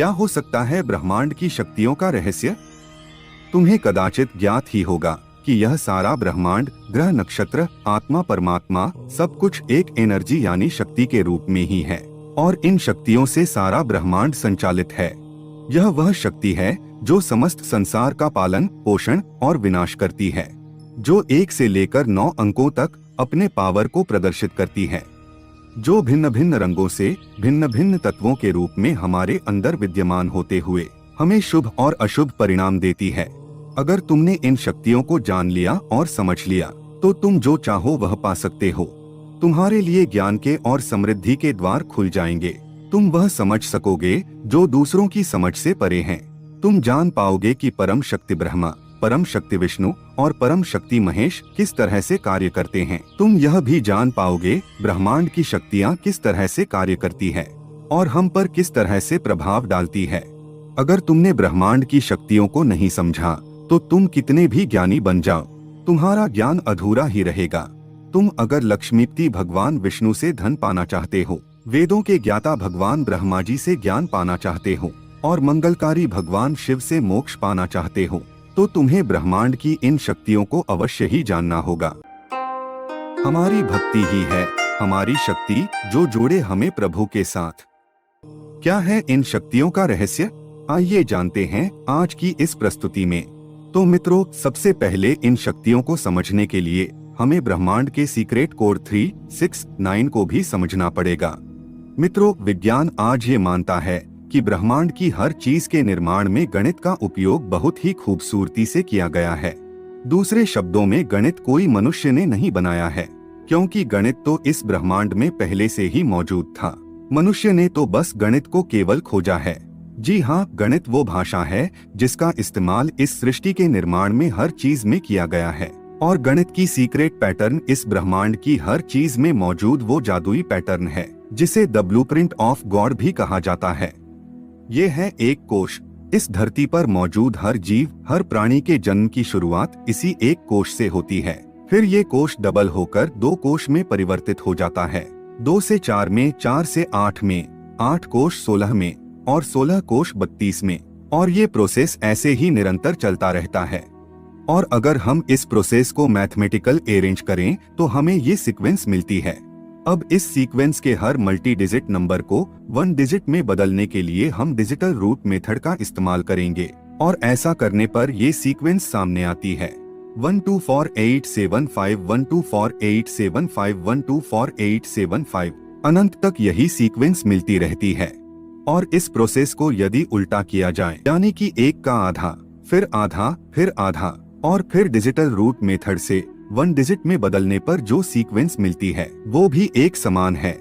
क्या हो सकता है ब्रह्मांड की शक्तियों का रहस्य? तुम्हें कदाचित ज्ञात ही होगा कि यह सारा ब्रह्मांड, ग्रह, नक्षत्र, आत्मा, परमात्मा, सब कुछ एक एनर्जी यानी शक्ति के रूप में ही है और इन शक्तियों से सारा ब्रह्मांड संचालित है। यह वह शक्ति है जो समस्त संसार का पालन, पोषण और विनाश करती है, जो 1 से लेकर 9 अंकों तक अपने पावर को प्रदर्शित करती है, जो भिन्न भिन्न रंगों से भिन्न भिन्न तत्वों के रूप में हमारे अंदर विद्यमान होते हुए हमें शुभ और अशुभ परिणाम देती है। अगर तुमने इन शक्तियों को जान लिया और समझ लिया तो तुम जो चाहो वह पा सकते हो। तुम्हारे लिए ज्ञान के और समृद्धि के द्वार खुल जाएंगे। तुम वह समझ सकोगे जो दूसरों की समझ से परे हैं। तुम जान पाओगे कि परम शक्ति ब्रह्मा, परम शक्ति विष्णु और परम शक्ति महेश किस तरह से कार्य करते हैं। तुम यह भी जान पाओगे ब्रह्मांड की शक्तियाँ किस तरह से कार्य करती है और हम पर किस तरह से प्रभाव डालती है। अगर तुमने ब्रह्मांड की शक्तियों को नहीं समझा तो तुम कितने भी ज्ञानी बन जाओ, तुम्हारा ज्ञान अधूरा ही रहेगा। तुम अगर लक्ष्मीपति भगवान विष्णु से धन पाना चाहते हो, वेदों के ज्ञाता भगवान ब्रह्मा जी से ज्ञान पाना चाहते हो और मंगलकारी भगवान शिव से मोक्ष पाना चाहते हो, तो तुम्हें ब्रह्मांड की इन शक्तियों को अवश्य ही जानना होगा। हमारी भक्ति ही है हमारी शक्ति जो जोड़े हमें प्रभु के साथ। क्या है इन शक्तियों का रहस्य? आइए जानते हैं आज की इस प्रस्तुति में। तो मित्रों, सबसे पहले इन शक्तियों को समझने के लिए हमें ब्रह्मांड के सीक्रेट कोड 3, 6, 9 को भी समझना पड़ेगा। मित्रों, विज्ञान आज ये मानता है कि ब्रह्मांड की हर चीज के निर्माण में गणित का उपयोग बहुत ही खूबसूरती से किया गया है। दूसरे शब्दों में, गणित कोई मनुष्य ने नहीं बनाया है, क्योंकि गणित तो इस ब्रह्मांड में पहले से ही मौजूद था। मनुष्य ने तो बस गणित को केवल खोजा है। जी हाँ, गणित वो भाषा है जिसका इस्तेमाल इस सृष्टि के निर्माण में हर चीज में किया गया है और गणित की सीक्रेट पैटर्न इस ब्रह्मांड की हर चीज में मौजूद वो जादुई पैटर्न है जिसे द ब्लूप्रिंट ऑफ गॉड भी कहा जाता है। ये है एक कोश। इस धरती पर मौजूद हर जीव, हर प्राणी के जन्म की शुरुआत इसी एक कोश से होती है। फिर ये कोश डबल होकर 2 कोश में परिवर्तित हो जाता है, 2 से 4 में, 4 से 8 में, 8 कोश 16 में और 16 कोश 32 में, और ये प्रोसेस ऐसे ही निरंतर चलता रहता है। और अगर हम इस प्रोसेस को मैथमेटिकल अरेंज करें तो हमें ये सीक्वेंस मिलती है। अब इस सीक्वेंस के हर मल्टी डिजिट नंबर को 1 डिजिट में बदलने के लिए हम डिजिटल रूट मेथड का इस्तेमाल करेंगे और ऐसा करने पर ये सीक्वेंस सामने आती है 124875 124875 124875। अनंत तक यही सीक्वेंस मिलती रहती है। और इस प्रोसेस को यदि उल्टा किया जाए, यानी कि 1 का आधा, फिर आधा, फिर आधा और फिर डिजिटल रूट मेथड से 1 डिजिट में बदलने पर जो सीक्वेंस मिलती है वो भी एक समान है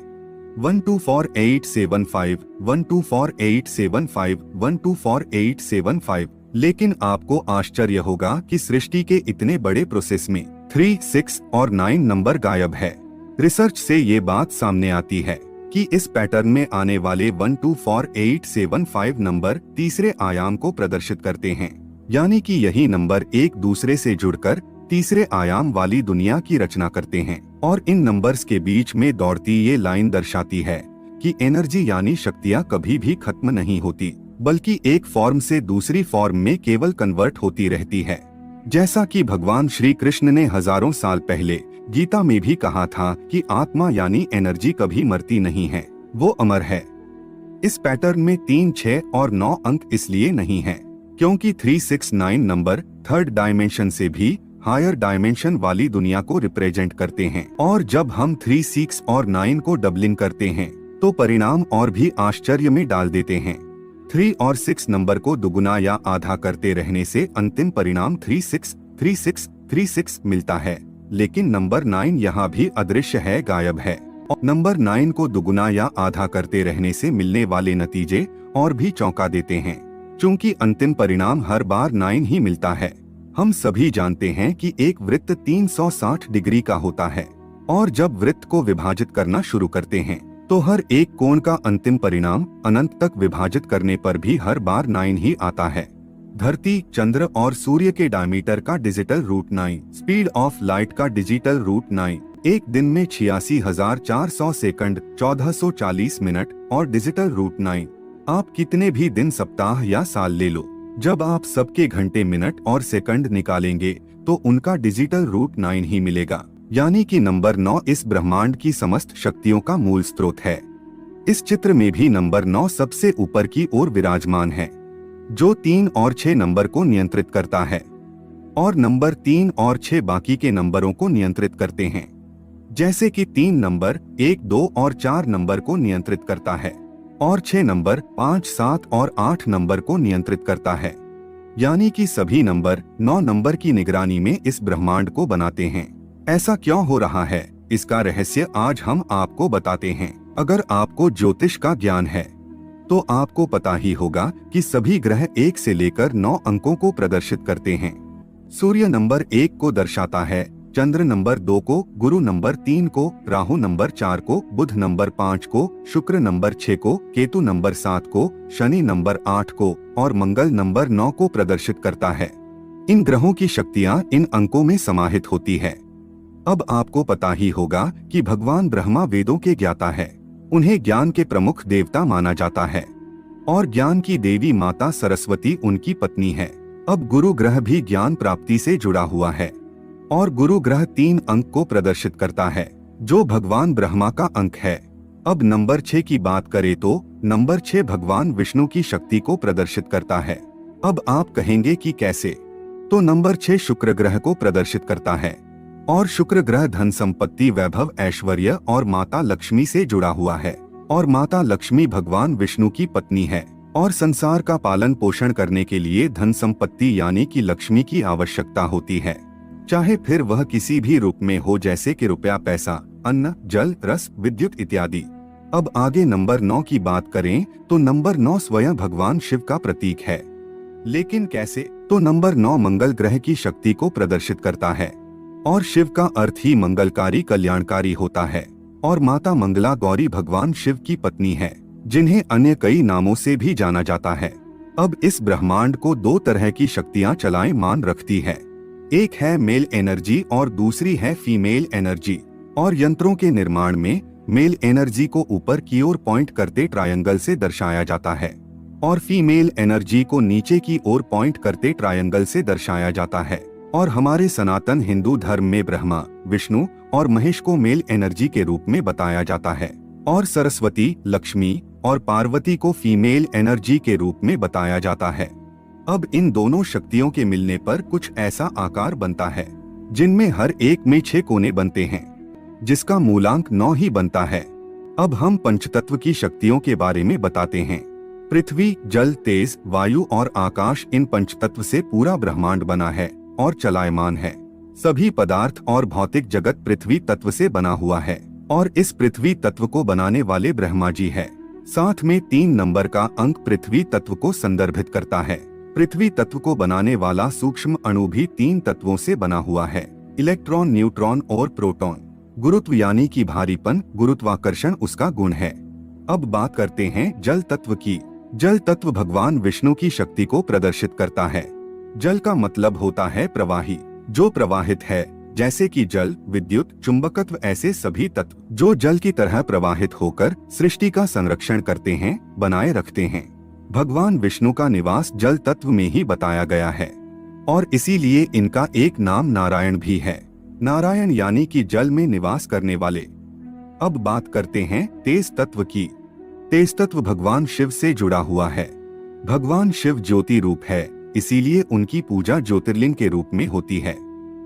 124875 124875 124875। लेकिन आपको आश्चर्य होगा कि सृष्टि के इतने बड़े प्रोसेस में 3, 6 और 9 नंबर गायब है। रिसर्च से ये बात सामने आती है कि इस पैटर्न में आने वाले 124875 नंबर तीसरे आयाम को प्रदर्शित करते हैं, यानी कि यही नंबर एक दूसरे से जुड़कर तीसरे आयाम वाली दुनिया की रचना करते हैं। और इन नंबर्स के बीच में दौड़ती ये लाइन दर्शाती है कि एनर्जी यानी शक्तियाँ कभी भी खत्म नहीं होती, बल्कि एक फॉर्म से दूसरी फॉर्म में केवल कन्वर्ट होती रहती है। जैसा कि भगवान श्री कृष्ण ने हजारों साल पहले गीता में भी कहा था कि आत्मा यानी एनर्जी कभी मरती नहीं है, वो अमर है। इस पैटर्न में 3, 6 और 9 अंक इसलिए नहीं है क्योंकि 3, 6, 9 नंबर थर्ड डायमेंशन से भी हायर डायमेंशन वाली दुनिया को रिप्रेजेंट करते हैं। और जब हम 3, 6 और 9 को डबलिंग करते हैं तो परिणाम और भी आश्चर्य में डाल देते हैं। 3 और 6 नंबर को दुगुना या आधा करते रहने से अंतिम परिणाम 36, 36, 36 मिलता है। लेकिन नंबर 9 यहाँ भी अदृश्य है, गायब है। और नंबर 9 को दुगुना या आधा करते रहने से मिलने वाले नतीजे और भी चौंका देते हैं, क्योंकि अंतिम परिणाम हर बार 9 ही मिलता है। हम सभी जानते हैं कि एक वृत्त 360 डिग्री का होता है और जब वृत्त को विभाजित करना शुरू करते हैं तो हर एक कोण का अंतिम परिणाम अनंत तक विभाजित करने पर भी हर बार 9 ही आता है। धरती, चंद्र और सूर्य के डायमीटर का digital root 9, speed of light का डिजिटल रूट 9, एक दिन में 86,400 सेकंड, 1440 मिनट और डिजिटल रूट 9, आप कितने भी दिन, सप्ताह या साल ले लो, जब आप सबके घंटे, मिनट और सेकंड निकालेंगे तो उनका डिजिटल रूट 9 ही मिलेगा। यानी कि नंबर 9 इस ब्रह्मांड की समस्त शक्तियों का मूल स्रोत है। इस चित्र में भी नंबर 9 सबसे ऊपर की ओर विराजमान है, जो 3 और 6 नंबर को नियंत्रित करता है, और नंबर 3 और 6 बाकी के नंबरों को नियंत्रित करते हैं। जैसे कि 3 नंबर 1, 2 और 4 नंबर को नियंत्रित करता है, और 6 नंबर 5, 7 और 8 नंबर को नियंत्रित करता है। यानी कि सभी नंबर 9 नंबर की निगरानी में इस ब्रह्मांड को बनाते हैं। ऐसा क्यों हो रहा है, इसका रहस्य आज हम आपको बताते हैं। अगर आपको ज्योतिष का ज्ञान है तो आपको पता ही होगा कि सभी ग्रह 1 से लेकर 9 अंकों को प्रदर्शित करते हैं। सूर्य नंबर 1 को दर्शाता है, चंद्र नंबर 2 को, गुरु नंबर 3 को, राहु नंबर 4 को, बुध नंबर 5 को, शुक्र नंबर 6 को, केतु नंबर 7 को, शनि नंबर 8 को और मंगल नंबर 9 को प्रदर्शित करता है। इन ग्रहों की शक्तियां इन अंकों में समाहित होती है। अब आपको पता ही होगा कि भगवान ब्रह्मा वेदों के ज्ञाता है। उन्हें ज्ञान के प्रमुख देवता माना जाता है और ज्ञान की देवी माता सरस्वती उनकी पत्नी है। अब गुरु ग्रह भी ज्ञान प्राप्ति से जुड़ा हुआ है और गुरु ग्रह 3 अंक को प्रदर्शित करता है, जो भगवान ब्रह्मा का अंक है। अब नंबर 6 की बात करें तो नंबर 6 भगवान विष्णु की शक्ति को प्रदर्शित करता है। अब आप कहेंगे कि कैसे? तो नंबर 6 शुक्र ग्रह को प्रदर्शित करता है और शुक्र ग्रह धन, संपत्ति, वैभव, ऐश्वर्य और माता लक्ष्मी से जुड़ा हुआ है। और माता लक्ष्मी भगवान विष्णु की पत्नी है और संसार का पालन पोषण करने के लिए धन संपत्ति यानी कि लक्ष्मी की आवश्यकता होती है, चाहे फिर वह किसी भी रूप में हो, जैसे कि रुपया, पैसा, अन्न, जल, रस, विद्युत इत्यादि। अब आगे नंबर 9 की बात करें तो नंबर 9 स्वयं भगवान शिव का प्रतीक है। लेकिन कैसे? तो नंबर 9 मंगल ग्रह की शक्ति को प्रदर्शित करता है और शिव का अर्थ ही मंगलकारी, कल्याणकारी होता है। और माता मंगला गौरी भगवान शिव की पत्नी है, जिन्हें अन्य कई नामों से भी जाना जाता है। अब इस ब्रह्मांड को 2 तरह की शक्तियां चलायमान रखती है, एक है मेल एनर्जी और दूसरी है फीमेल एनर्जी। और यंत्रों के निर्माण में मेल एनर्जी को ऊपर की ओर पॉइंट करते ट्रायंगल से दर्शाया जाता है और फीमेल एनर्जी को नीचे की ओर पॉइंट करते ट्रायंगल से दर्शाया जाता है। और हमारे सनातन हिंदू धर्म में ब्रह्मा, विष्णु और महेश को मेल एनर्जी के रूप में बताया जाता है और सरस्वती, लक्ष्मी और पार्वती को फीमेल एनर्जी के रूप में बताया जाता है। अब इन दोनों शक्तियों के मिलने पर कुछ ऐसा आकार बनता है जिनमें हर एक में 6 कोने बनते हैं, जिसका मूलांक 9 ही बनता है। अब हम पंचतत्व की शक्तियों के बारे में बताते हैं। पृथ्वी, जल, तेज, वायु और आकाश, इन पंचतत्व से पूरा ब्रह्मांड बना है और चलायमान है। सभी पदार्थ और भौतिक जगत पृथ्वी तत्व से बना हुआ है और इस पृथ्वी तत्व को बनाने वाले ब्रह्मा जी है। साथ में 3 नंबर का अंक पृथ्वी तत्व को संदर्भित करता है। पृथ्वी तत्व को बनाने वाला सूक्ष्म अणु भी 3 तत्वों से बना हुआ है, इलेक्ट्रॉन, न्यूट्रॉन और प्रोटॉन। गुरुत्व यानी कि भारीपन, गुरुत्वाकर्षण उसका गुण है। अब बात करते हैं जल तत्व की। जल तत्व भगवान विष्णु की शक्ति को प्रदर्शित करता है। जल का मतलब होता है प्रवाही, जो प्रवाहित है, जैसे कि जल, विद्युत, चुंबकत्व, ऐसे सभी तत्व जो जल की तरह प्रवाहित होकर सृष्टि का संरक्षण करते हैं, बनाए रखते हैं। भगवान विष्णु का निवास जल तत्व में ही बताया गया है और इसीलिए इनका एक नाम नारायण भी है। नारायण यानी कि जल में निवास करने वाले। अब बात करते हैं तेज तत्व की। तेज तत्व भगवान शिव से जुड़ा हुआ है। भगवान शिव ज्योति रूप है, इसीलिए उनकी पूजा ज्योतिर्लिंग के रूप में होती है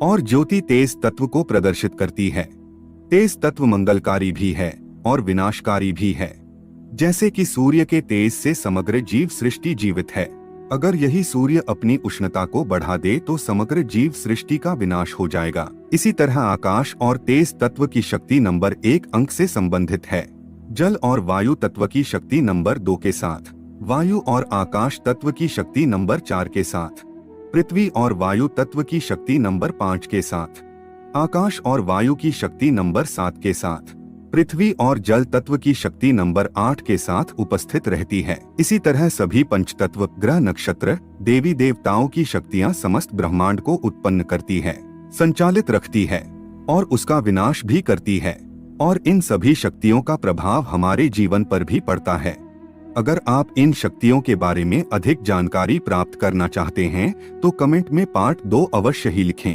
और ज्योति तेज तत्व को प्रदर्शित करती है। तेज तत्व मंगलकारी भी है और विनाशकारी भी है। जैसे कि सूर्य के तेज से समग्र जीव सृष्टि जीवित है। अगर यही सूर्य अपनी उष्णता को बढ़ा दे तो समग्र जीव सृष्टि का विनाश हो जाएगा। इसी तरह आकाश और तेज तत्व की शक्ति नंबर 1 अंक से संबंधित है। जल और वायु तत्व की शक्ति नंबर 2 के साथ, वायु और आकाश तत्व की शक्ति नंबर 4 के साथ, पृथ्वी और वायु तत्व की शक्ति नंबर 5 के साथ, आकाश और वायु की शक्ति नंबर 7 के साथ, पृथ्वी और जल तत्व की शक्ति नंबर 8 के साथ उपस्थित रहती है। इसी तरह सभी पंचतत्व, ग्रह, नक्षत्र, देवी देवताओं की शक्तियां समस्त ब्रह्मांड को उत्पन्न करती है, संचालित रखती है और उसका विनाश भी करती है। और इन सभी शक्तियों का प्रभाव हमारे जीवन पर भी पड़ता है। अगर आप इन शक्तियों के बारे में अधिक जानकारी प्राप्त करना चाहते हैं तो कमेंट में पार्ट 2 अवश्य ही लिखें।